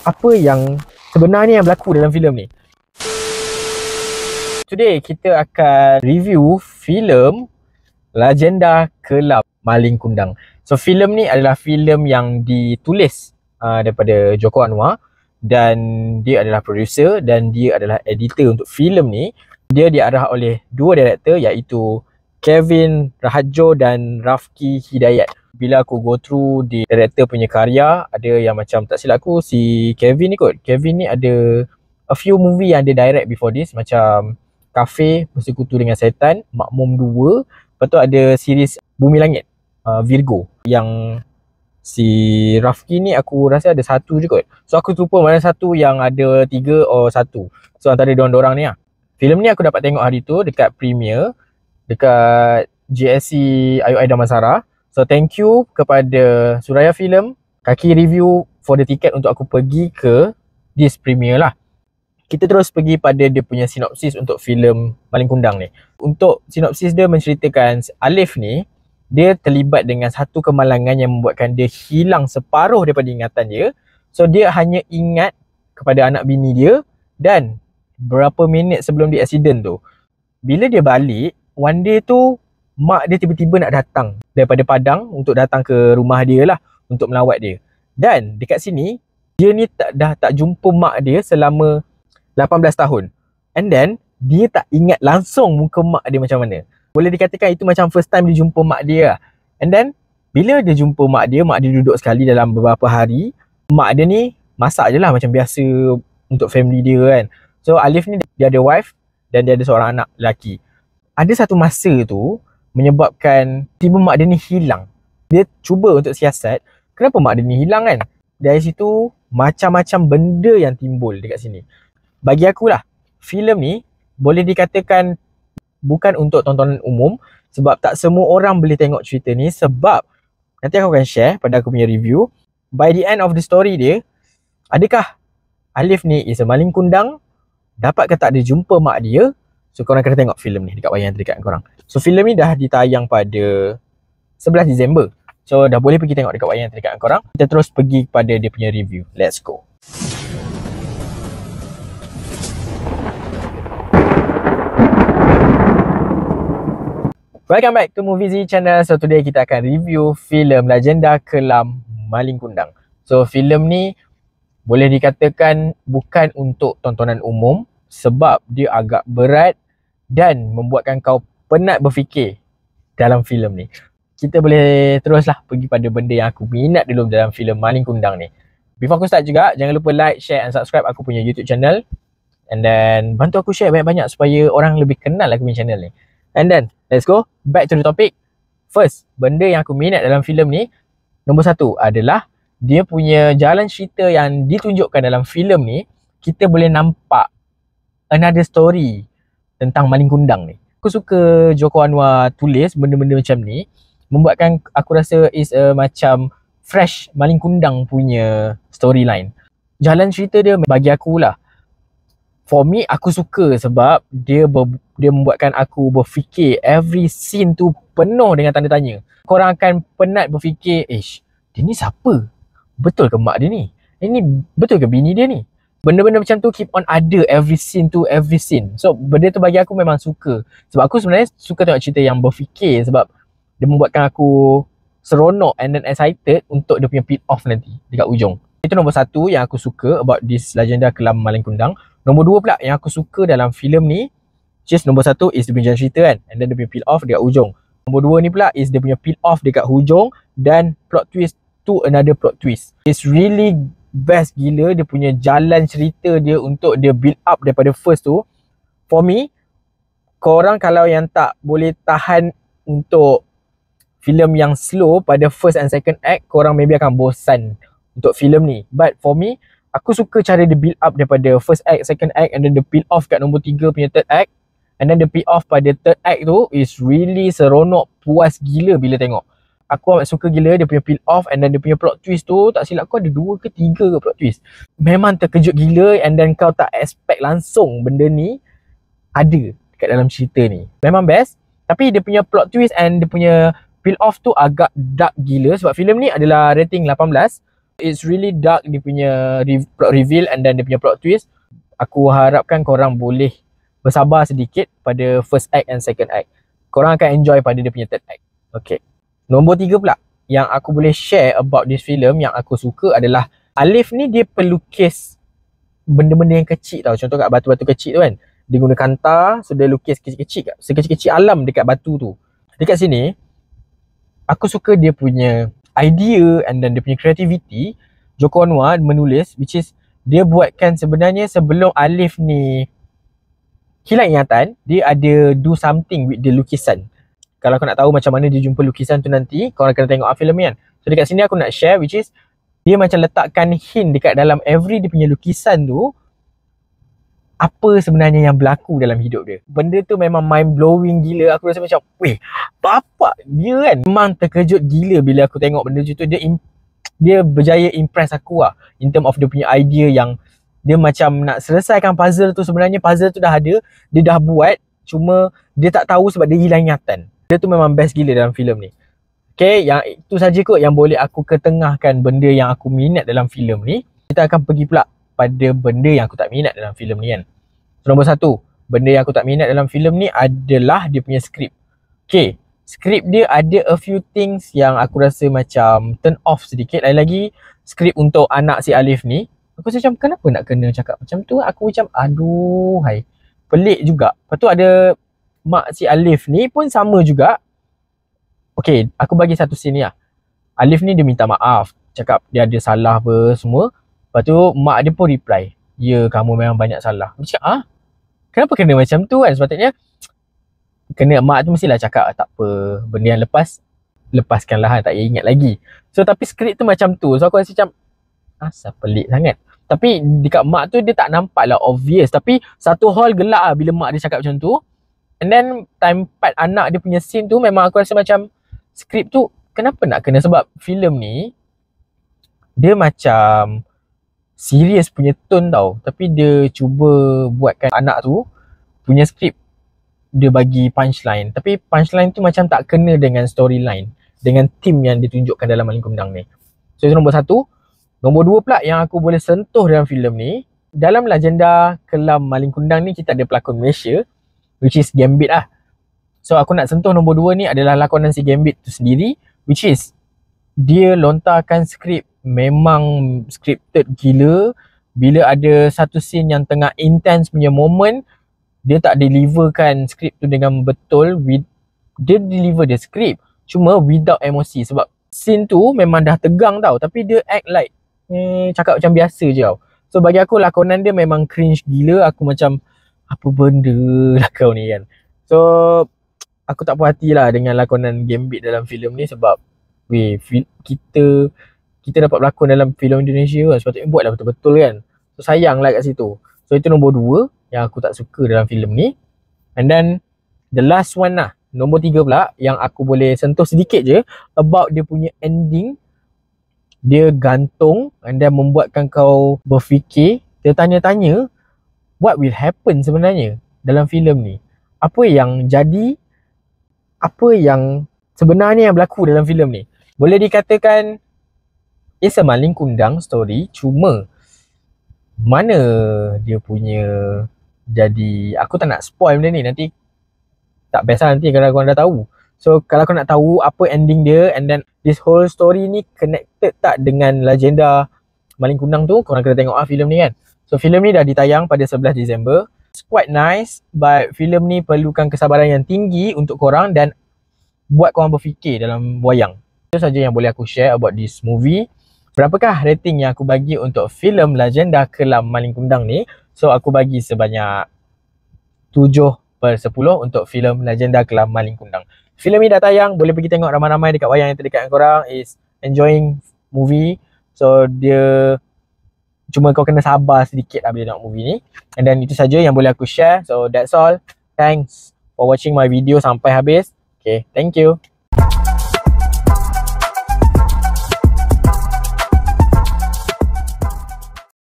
apa yang sebenarnya yang berlaku dalam filem ni. Today kita akan review filem Legenda Kelam Malin Kundang. So filem ni adalah filem yang ditulis daripada Joko Anwar, dan dia adalah producer dan dia adalah editor untuk filem ni. Dia diarah oleh dua director, iaitu Kevin Rahadjo dan Rafki Hidayat. Bila aku go through di director punya karya, ada yang macam, tak silap aku, si Kevin ni kot. Kevin ni ada a few movie yang dia direct before this, macam Cafe, Bersekutu dengan Setan, Makmum 2. Lepas tu ada series Bumi Langit, Virgo. Yang si Rafki ni aku rasa ada satu je kot. So aku terlupa mana satu yang ada 3 or 1. So antara diorang-diorang ni lah. Filem ni aku dapat tengok hari tu dekat premiere, dekat JSC IOI Damansara. So thank you kepada Suraya Film, kaki review for the ticket untuk aku pergi ke this premiere lah. Kita terus pergi pada dia punya sinopsis untuk filem Malin Kundang ni. Untuk sinopsis dia menceritakan Alif ni, dia terlibat dengan satu kemalangan yang membuatkan dia hilang separuh daripada ingatan dia. So dia hanya ingat kepada anak bini dia, dan berapa minit sebelum dia accident tu, bila dia balik, one day tu mak dia tiba-tiba nak datang daripada Padang untuk datang ke rumah dia lah, untuk melawat dia. Dan dekat sini, dia ni dah tak jumpa mak dia selama 18 tahun. And then, dia tak ingat langsung muka mak dia macam mana. Boleh dikatakan itu macam first time dia jumpa mak dia lah. And then, bila dia jumpa mak dia duduk sekali dalam beberapa hari. Mak dia ni masak je lah macam biasa untuk family dia kan. So Alif ni dia ada wife dan dia ada seorang anak lelaki. Ada satu masa tu menyebabkan tiba mak dia ni hilang. Dia cuba untuk siasat, kenapa mak dia ni hilang kan. Dari situ macam-macam benda yang timbul dekat sini. Bagi akulah, filem ni boleh dikatakan bukan untuk tontonan umum, sebab tak semua orang boleh tengok cerita ni. Sebab nanti aku akan share pada aku punya review, by the end of the story dia, adakah Alif ni is a Malin Kundang, dapat ke tak dia jumpa mak dia. So korang kena tengok filem ni dekat wayang terdekat korang. So filem ni dah ditayang pada 11 Disember. So dah boleh pergi tengok dekat wayang terdekat korang. Kita terus pergi kepada dia punya review. Let's go. Welcome back to Movie channel. So today kita akan review filem Legenda Kelam Malin Kundang. So filem ni boleh dikatakan bukan untuk tontonan umum, sebab dia agak berat dan membuatkan kau penat berfikir dalam filem ni. Kita boleh teruslah pergi pada benda yang aku minat dulu dalam filem Malin Kundang ni. Before aku start juga, jangan lupa like, share and subscribe aku punya YouTube channel. And then bantu aku share banyak-banyak supaya orang lebih kenal aku punya channel ni. And then let's go back to the topic. First, benda yang aku minat dalam filem ni, nombor 1 adalah dia punya jalan cerita yang ditunjukkan dalam filem ni. Kita boleh nampak another story tentang Malin Kundang ni. Aku suka Joko Anwar tulis benda-benda macam ni, membuatkan aku rasa is a macam fresh Malin Kundang punya storyline. Jalan cerita dia bagi aku lah, for me, aku suka sebab dia membuatkan aku berfikir. Every scene tu penuh dengan tanda tanya. Korang akan penat berfikir, dia ni siapa? Betul ke mak dia ni? Ini betul ke bini dia ni? Benda-benda macam tu keep on ada every scene tu, every scene. So benda tu bagi aku memang suka. Sebab aku sebenarnya suka tengok cerita yang berfikir, sebab dia membuatkan aku seronok and then excited untuk dia punya peel off nanti dekat ujung. Itu nombor 1 yang aku suka about this Legenda Kelam Malin Kundang. Nombor 2 pula yang aku suka dalam filem ni, just nombor 1 is dia punya jalan cerita kan, and then dia punya peel off dekat ujung. Nombor 2 ni pula is dia punya peel off dekat hujung dan plot twist to another plot twist. It's really best gila dia punya jalan cerita dia untuk dia build up daripada first tu. For me, korang kalau yang tak boleh tahan untuk filem yang slow pada first and second act, korang maybe akan bosan untuk filem ni. But for me, aku suka cara dia build up daripada first act, second act, and then the peel off kat nombor 3 punya third act. And then the peel off pada third act tu is really seronok, puas gila bila tengok. Aku amat suka gila dia punya peel off, and then dia punya plot twist tu, tak silap aku ada 2 ke 3 ke plot twist. Memang terkejut gila, and then kau tak expect langsung benda ni ada dekat dalam cerita ni. Memang best. Tapi dia punya plot twist and dia punya peel off tu agak dark gila, sebab filem ni adalah rating 18. It's really dark dia punya plot reveal and then dia punya plot twist. Aku harapkan korang boleh bersabar sedikit pada first act and second act. Korang akan enjoy pada dia punya third act. Okay. Nombor 3 pula yang aku boleh share about this film yang aku suka adalah Alif ni dia pelukis benda-benda yang kecil tau. Contoh kat batu-batu kecil tu kan. Dia guna kantar, so dia lukis kecil-kecil, sekecil-kecil alam dekat batu tu. Dekat sini, aku suka dia punya idea and then dia punya creativity. Joko Anwar menulis, which is dia buatkan sebenarnya sebelum Alif ni hilang ingatan, dia ada do something with the lukisan. Kalau kau nak tahu macam mana dia jumpa lukisan tu nanti, korang kena tengok film ni kan. So dekat sini aku nak share, which is dia macam letakkan hint dekat dalam every dia punya lukisan tu apa sebenarnya yang berlaku dalam hidup dia. Benda tu memang mind blowing gila. Aku rasa macam, weh, bapak dia kan. Memang terkejut gila bila aku tengok benda tu. Dia berjaya impress aku lah in term of dia punya idea yang dia macam nak selesaikan puzzle tu. Sebenarnya puzzle tu dah ada, dia dah buat, cuma dia tak tahu sebab dia hilang ingatan. Dia tu memang best gila dalam filem ni. Okay, yang itu saja kot yang boleh aku ketengahkan benda yang aku minat dalam filem ni. Kita akan pergi pula pada benda yang aku tak minat dalam filem ni kan. So, nombor 1, benda yang aku tak minat dalam filem ni adalah dia punya skrip. Okay, skrip dia ada a few things yang aku rasa macam turn off sedikit. Lain lagi, skrip untuk anak si Alif ni, aku rasa macam kenapa nak kena cakap macam tu. Aku macam aduh hai, pelik juga. Lepas tu ada mak si Alif ni pun sama juga. Okay, aku bagi satu scene ni lah. Alif ni dia minta maaf, cakap dia ada salah apa semua. Lepas tu mak dia pun reply, ya kamu memang banyak salah. Aku cakap kenapa kena macam tu kan. Sepatutnya kena mak tu mestilah cakap tak apa, benda yang lepaskanlah, tak payah ingat lagi. So tapi skrip tu macam tu. So aku rasa macam asal pelik sangat. Tapi dekat mak tu dia tak nampak lah obvious. Tapi satu hall gelak lah bila mak dia cakap macam tu. And then time part anak dia punya scene tu memang aku rasa macam skrip tu kenapa nak kena. Sebab filem ni dia macam serius punya tone tau. Tapi dia cuba buatkan anak tu punya skrip dia bagi punchline. Tapi punchline tu macam tak kena dengan storyline, dengan theme yang ditunjukkan dalam Malin Kundang ni. So itu nombor 1. Nombor 2 pula yang aku boleh sentuh dalam filem ni, dalam Legenda Kelam Malin Kundang ni kita ada pelakon Malaysia, which is Gambit lah. So aku nak sentuh nombor 2 ni adalah lakonan si Gambit tu sendiri, which is dia lontarkan skrip memang scripted gila. Bila ada satu scene yang tengah intense punya moment, dia tak deliverkan skrip tu dengan betul. Dia deliver the skrip cuma without emosi. Sebab scene tu memang dah tegang tau, tapi dia act like cakap macam biasa je tau. So bagi aku lakonan dia memang cringe gila. Aku macam apa benda lah kau ni kan. So aku tak puas hati lah dengan lakonan Gambit dalam filem ni. Sebab kita dapat berlakon dalam filem Indonesia kan, sepatutnya buatlah betul-betul kan. So sayang lah kat situ. So itu nombor 2 yang aku tak suka dalam filem ni. And then the last one lah, nombor 3 pula yang aku boleh sentuh sedikit je about dia punya ending. Dia gantung and then membuatkan kau berfikir, tertanya-tanya what will happen sebenarnya dalam filem ni. Apa yang jadi, apa yang sebenarnya yang berlaku dalam filem ni. Boleh dikatakan it's a Malin Kundang story, cuma mana dia punya jadi, aku tak nak spoil benda ni, nanti tak best lah nanti kalau korang dah tahu. So kalau kau nak tahu apa ending dia and then this whole story ni connected tak dengan legenda Malin Kundang tu, korang kena tengok filem ni kan. So filem ni dah ditayang pada 11 Disember. It's quite nice, but filem ni perlukan kesabaran yang tinggi untuk korang dan buat korang berfikir dalam wayang. Itu saja yang boleh aku share about this movie. Berapakah rating yang aku bagi untuk filem Legenda Kelam Malin Kundang ni? So aku bagi sebanyak 7/10 untuk filem Legenda Kelam Malin Kundang. Filem ni dah tayang, boleh pergi tengok ramai-ramai dekat wayang yang terdekat dengan korang. Is enjoying movie. So dia cuma kau kena sabar sedikit lah bila tengok movie ni. And then itu saja yang boleh aku share. So that's all. Thanks for watching my video sampai habis. Okay, thank you.